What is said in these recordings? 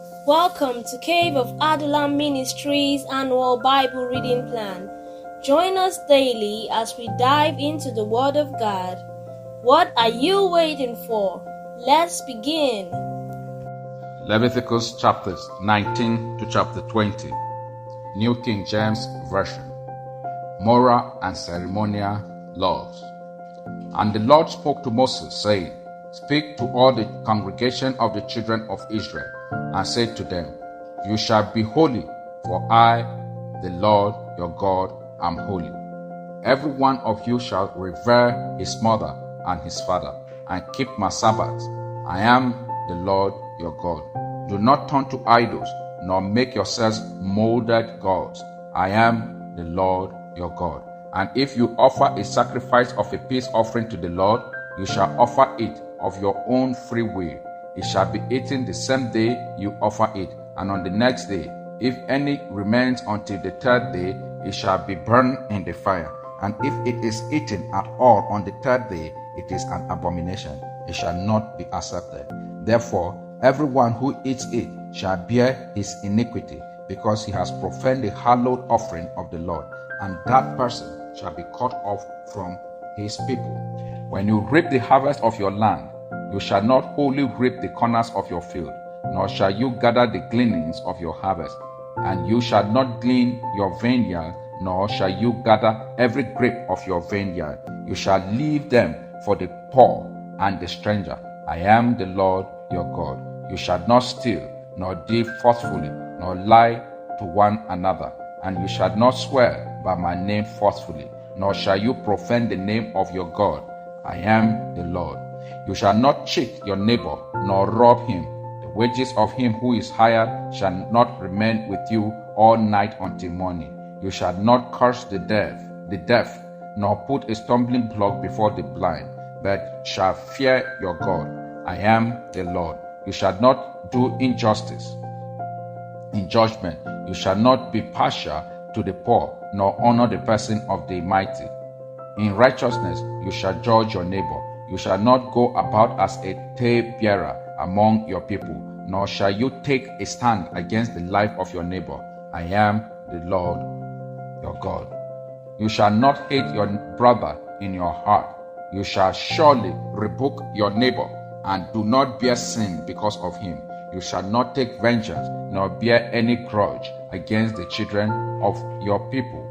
Welcome to Cave of Adullam Ministries annual Bible reading plan. Join us daily as we dive into the Word of God. What are you waiting for? Let's begin. Leviticus chapters 19 to chapter 20, New King James Version. Moral and ceremonial laws. And the Lord spoke to Moses, saying, Speak to all the congregation of the children of Israel, and say to them, You shall be holy, for I, the Lord your God, am holy. Every one of you shall revere his mother and his father, and keep my Sabbaths. I am the Lord your God. Do not turn to idols, nor make yourselves molded gods. I am the Lord your God. And if you offer a sacrifice of a peace offering to the Lord, you shall offer it of your own free will. It shall be eaten the same day you offer it, and on the next day. If any remains until the third day, it shall be burned in the fire. And if it is eaten at all on the third day, it is an abomination. It shall not be accepted. Therefore, everyone who eats it shall bear his iniquity, because he has profaned the hallowed offering of the Lord, and that person shall be cut off from his people. When you reap the harvest of your land, you shall not wholly reap the corners of your field, nor shall you gather the gleanings of your harvest. And you shall not glean your vineyard, nor shall you gather every grape of your vineyard. You shall leave them for the poor and the stranger. I am the Lord your God. You shall not steal, nor deal falsely, nor lie to one another. And you shall not swear by my name falsely, nor shall you profane the name of your God. I am the Lord. You shall not cheat your neighbor, nor rob him. The wages of him who is hired shall not remain with you all night until morning. You shall not curse the deaf, nor put a stumbling block before the blind, but shall fear your God. I am the Lord. You shall not do injustice in judgment. You shall not be partial to the poor, nor honor the person of the mighty. In righteousness you shall judge your neighbor. You shall not go about as a tale-bearer among your people, nor shall you take a stand against the life of your neighbor. I am the Lord your God. You shall not hate your brother in your heart. You shall surely rebuke your neighbor, and do not bear sin because of him. You shall not take vengeance, nor bear any grudge against the children of your people,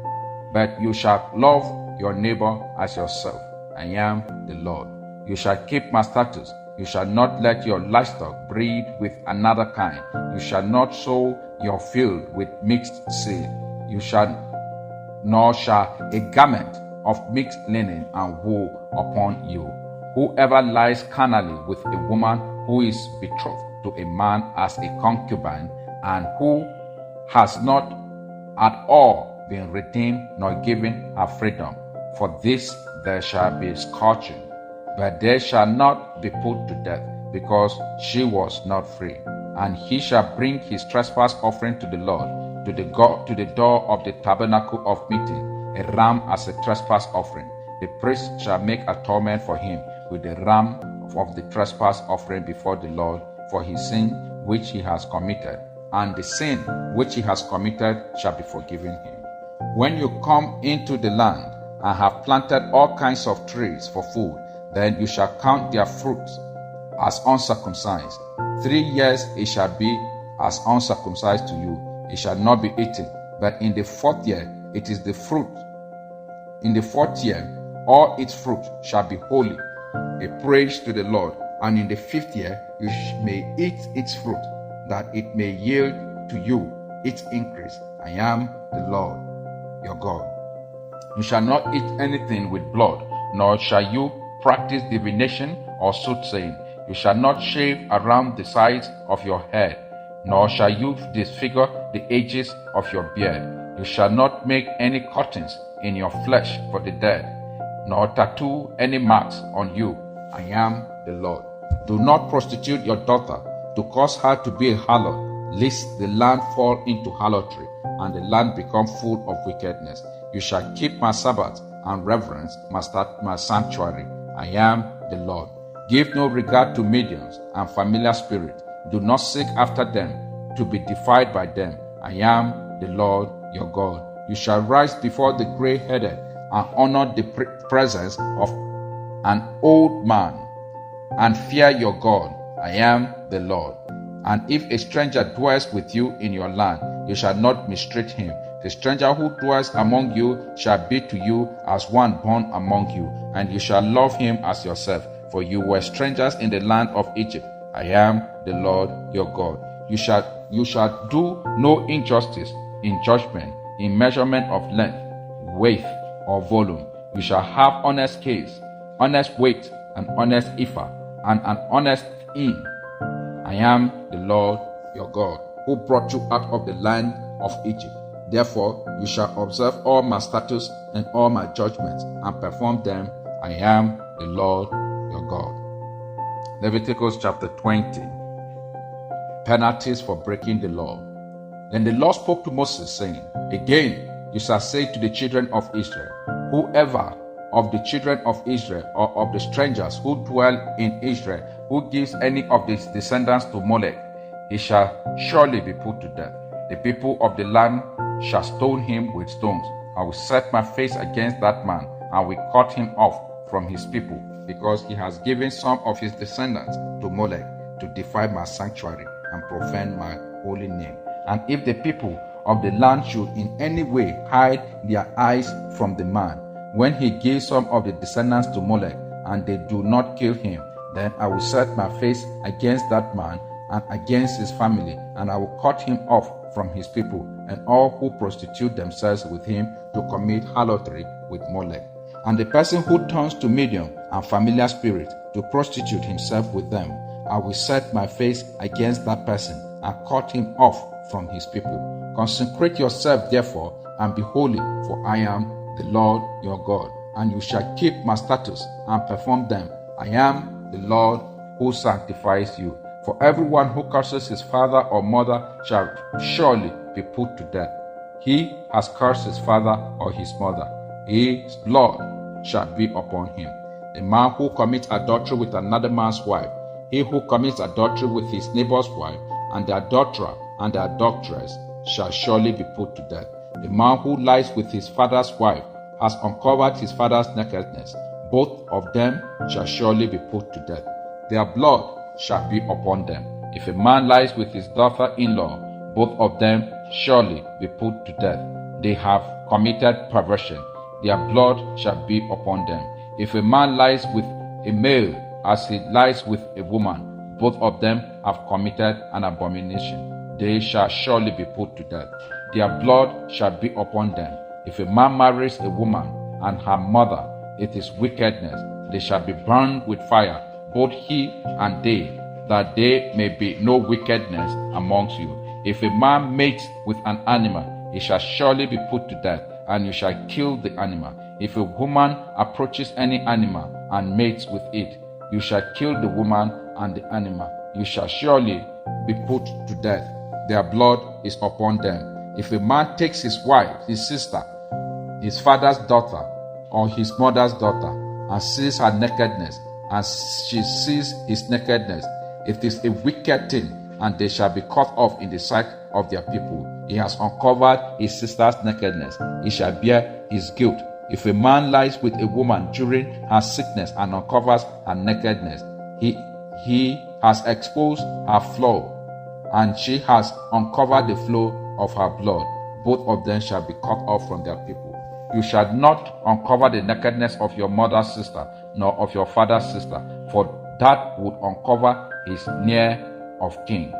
but you shall love your neighbor as yourself. I am the Lord. You shall keep my statutes. You shall not let your livestock breed with another kind. You shall not sow your field with mixed seed. Nor shall a garment of mixed linen and wool upon you. Whoever lies carnally with a woman who is betrothed to a man as a concubine, and who has not at all been redeemed nor given her freedom, for this there shall be scourging. But they shall not be put to death, because she was not free. And he shall bring his trespass offering to the Lord, to the door of the tabernacle of meeting, a ram as a trespass offering. The priest shall make atonement for him with the ram of the trespass offering before the Lord for his sin which he has committed, and the sin which he has committed shall be forgiven him. When you come into the land and have planted all kinds of trees for food, then you shall count their fruits as uncircumcised. 3 years it shall be as uncircumcised to you. It shall not be eaten. But in the 4th year it is the fruit. In the 4th year all its fruit shall be holy, a praise to the Lord. And in the 5th year you may eat its fruit, that it may yield to you its increase. I am the Lord your God. You shall not eat anything with blood, nor shall you practice divination or soothsaying. You shall not shave around the sides of your head, nor shall you disfigure the edges of your beard. You shall not make any cuttings in your flesh for the dead, nor tattoo any marks on you. I am the Lord. Do not prostitute your daughter to cause her to be a harlot, lest the land fall into harlotry, and the land become full of wickedness. You shall keep my Sabbath and reverence my sanctuary. I am the Lord. Give no regard to mediums and familiar spirits. Do not seek after them, to be defied by them. I am the Lord your God. You shall rise before the gray-headed and honor the presence of an old man, and fear your God. I am the Lord. And if a stranger dwells with you in your land, you shall not mistreat him. The stranger who dwells among you shall be to you as one born among you, and you shall love him as yourself, for you were strangers in the land of Egypt. I am the Lord your God. You shall do no injustice in judgment, in measurement of length, width, or volume. You shall have honest case, honest weight, an honest ephah, and an honest hin. I am the Lord your God, who brought you out of the land of Egypt. Therefore you shall observe all my statutes and all my judgments, and perform them. I am the Lord your God. Leviticus chapter 20. Penalties for breaking the law. Then the Lord spoke to Moses, saying, Again you shall say to the children of Israel, Whoever of the children of Israel or of the strangers who dwell in Israel, who gives any of his descendants to Molech, he shall surely be put to death. The people of the land shall stone him with stones. I will set my face against that man, and will cut him off from his people, because he has given some of his descendants to Molech to defile my sanctuary and profane my holy name. And if the people of the land should in any way hide their eyes from the man, when he gives some of the descendants to Molech, and they do not kill him, then I will set my face against that man and against his family, and I will cut him off from his people, and all who prostitute themselves with him to commit harlotry with Molech. And the person who turns to medium and familiar spirit to prostitute himself with them, I will set my face against that person and cut him off from his people. Consecrate yourself therefore, and be holy, for I am the Lord your God, and you shall keep my statutes and perform them. I am the Lord who sanctifies you. For everyone who curses his father or mother shall surely be put to death. He has cursed his father or his mother, his blood shall be upon him. The man who commits adultery with another man's wife, he who commits adultery with his neighbor's wife, and the adulterer and the adulteress shall surely be put to death. The man who lies with his father's wife has uncovered his father's nakedness. Both of them shall surely be put to death. Their blood shall be upon them. If a man lies with his daughter-in-law, both of them surely be put to death. They have committed perversion. Their blood shall be upon them. If a man lies with a male as he lies with a woman, both of them have committed an abomination. They shall surely be put to death. Their blood shall be upon them. If a man marries a woman and her mother, it is wickedness. They shall be burned with fire, both he and they, that there may be no wickedness amongst you. If a man mates with an animal, he shall surely be put to death, and you shall kill the animal. If a woman approaches any animal and mates with it, you shall kill the woman and the animal. You shall surely be put to death. Their blood is upon them. If a man takes his wife, his sister, his father's daughter, or his mother's daughter, and sees her nakedness, and she sees his nakedness, it is a wicked thing, and they shall be cut off in the sight of their people. He has uncovered his sister's nakedness. He shall bear his guilt. If a man lies with a woman during her sickness and uncovers her nakedness, he has exposed her flaw, and she has uncovered the flow of her blood. Both of them shall be cut off from their people. You shall not uncover the nakedness of your mother's sister, nor of your father's sister, for that would uncover his near of kin.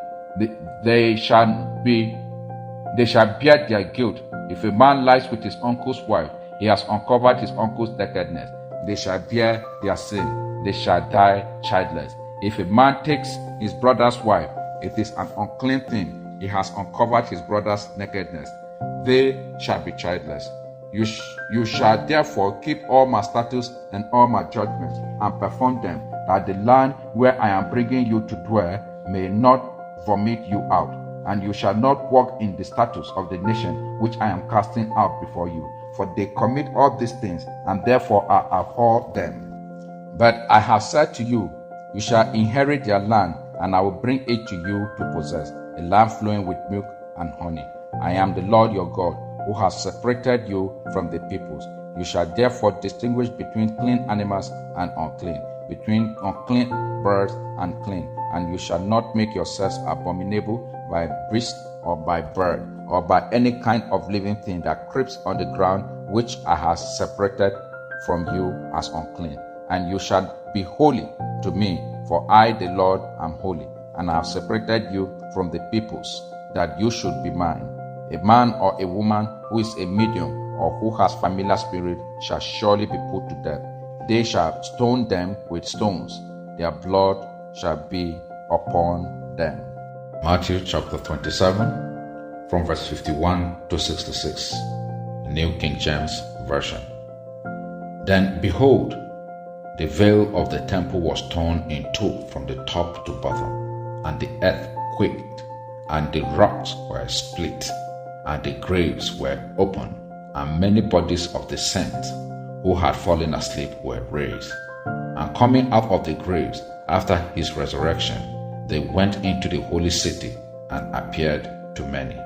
They shall bear their guilt. If a man lies with his uncle's wife, he has uncovered his uncle's nakedness. They shall bear their sin. They shall die childless. If a man takes his brother's wife, it is an unclean thing. He has uncovered his brother's nakedness. They shall be childless. You shall therefore keep all my statutes and all my judgments, and perform them, that the land where I am bringing you to dwell may not vomit you out. And you shall not walk in the statutes of the nation which I am casting out before you, for they commit all these things, and therefore I abhor them. But I have said to you, you shall inherit their land, and I will bring it to you to possess, a land flowing with milk and honey. I am the Lord your God, who has separated you from the peoples. You shall therefore distinguish between clean animals and unclean, between unclean birds and clean, and you shall not make yourselves abominable by beast or by bird or by any kind of living thing that creeps on the ground, which I have separated from you as unclean. And you shall be holy to me, for I, the Lord, am holy, and I have separated you from the peoples, that you should be mine. A man or a woman who is a medium or who has familiar spirit shall surely be put to death. They shall stone them with stones. Their blood shall be upon them. Matthew chapter 27, from verse 51 to 66, New King James Version. Then behold, the veil of the temple was torn in two from the top to bottom, and the earth quaked, and the rocks were split, and the graves were opened, and many bodies of the saints who had fallen asleep were raised. And coming out of the graves after his resurrection, they went into the holy city and appeared to many.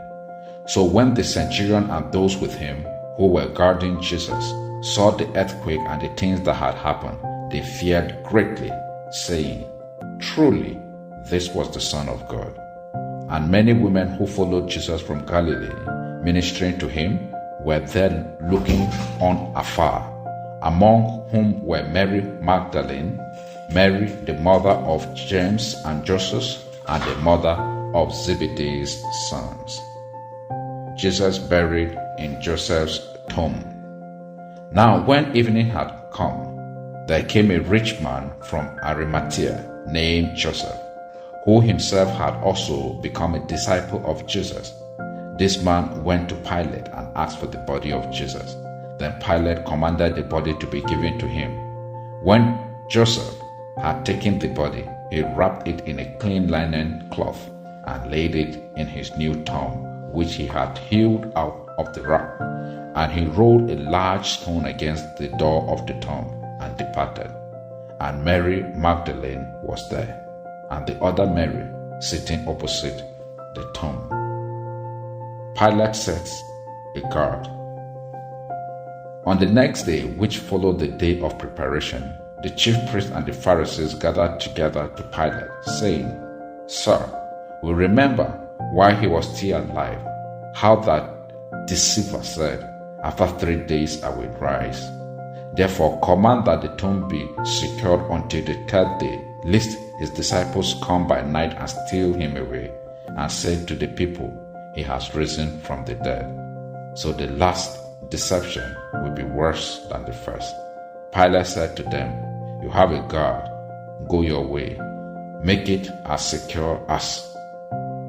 So when the centurion and those with him who were guarding Jesus saw the earthquake and the things that had happened, they feared greatly, saying, Truly, this was the Son of God. And many women who followed Jesus from Galilee, ministering to him, were there looking on afar, among whom were Mary Magdalene, Mary the mother of James and Joseph, and the mother of Zebedee's sons. Jesus buried in Joseph's tomb. Now when evening had come, there came a rich man from Arimathea named Joseph, who himself had also become a disciple of Jesus. This man went to Pilate and asked for the body of Jesus. Then Pilate commanded the body to be given to him. When Joseph had taken the body, he wrapped it in a clean linen cloth and laid it in his new tomb, which he had hewed out of the rock. And he rolled a large stone against the door of the tomb and departed. And Mary Magdalene was there, and the other Mary sitting opposite the tomb. Pilate sets a guard. On the next day, which followed the day of preparation, the chief priests and the Pharisees gathered together to Pilate, saying, Sir, we remember while he was still alive, how that deceiver said, After 3 days I will rise. Therefore command that the tomb be secured until the 3rd day, lest his disciples come by night and steal him away, and say to the people, He has risen from the dead. So the last deception will be worse than the first. Pilate said to them, You have a guard, go your way. Make it as secure as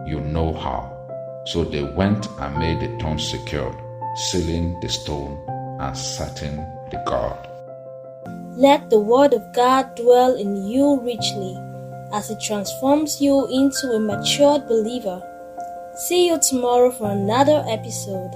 you know how. So they went and made the tomb secured, sealing the stone and setting the guard. Let the word of God dwell in you richly, as it transforms you into a matured believer. See you tomorrow for another episode.